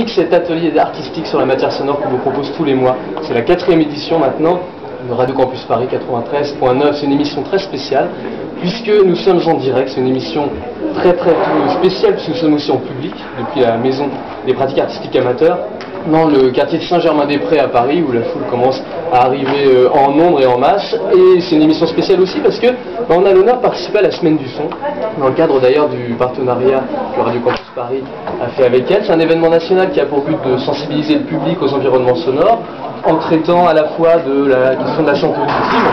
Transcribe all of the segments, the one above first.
Cet atelier artistique sur la matière sonore qu'on vous propose tous les mois. C'est la 4e édition maintenant de Radio Campus Paris 93.9. C'est une émission très spéciale puisque nous sommes en direct. C'est une émission très spéciale puisque nous sommes aussi en public depuis la maison des pratiques artistiques amateurs dans le quartier de Saint-Germain-des-Prés à Paris où la foule commence à arriver en nombre et en masse. Et c'est une émission spéciale aussi parce que on a l'honneur de participer à la Semaine du Son dans le cadre d'ailleurs du partenariat que Radio Campus Paris a fait avec elle. C'est un événement national qui a pour but de sensibiliser le public aux environnements sonores en traitant à la fois de la question de la santé auditive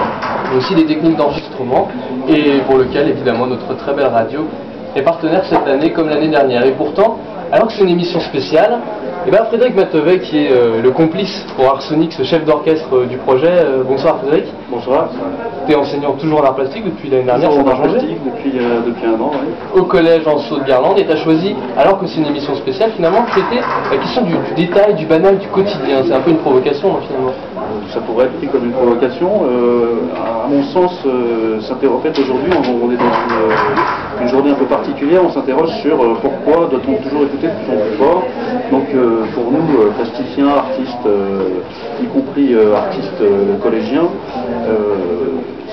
mais aussi des techniques d'enregistrement et pour lequel évidemment notre très belle radio est partenaire cette année comme l'année dernière. Et pourtant, alors que c'est une émission spéciale, et bien Frédéric Matevet qui est le complice pour Arsonic, ce chef d'orchestre du projet. Bonsoir Frédéric. Bonsoir. Tu es enseignant toujours en art plastique depuis l'année dernière. Toujours en art plastique depuis un an, oui. Au collège en Saône-Garlande, et tu as choisi, alors que c'est une émission spéciale finalement, de traiter la question du détail, du banal, du quotidien. C'est un peu une provocation finalement. Ça pourrait être pris comme une provocation. À mon sens, en fait aujourd'hui on est dans une journée un peu particulière, on s'interroge sur pourquoi doit-on toujours écouter de plus en plus fort. Donc pour nous, plasticiens, artistes, y compris artistes collégiens,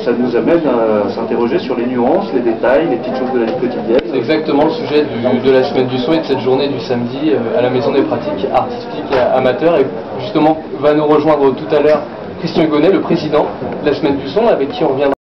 ça nous amène à s'interroger sur les nuances, les détails, les petites choses de la vie quotidienne. C'est exactement le sujet de la Semaine du Son et de cette journée du samedi à la Maison des pratiques artistiques amateurs. Et justement, va nous rejoindre tout à l'heure Christian Hugonnet, le président de la Semaine du Son, avec qui on reviendra.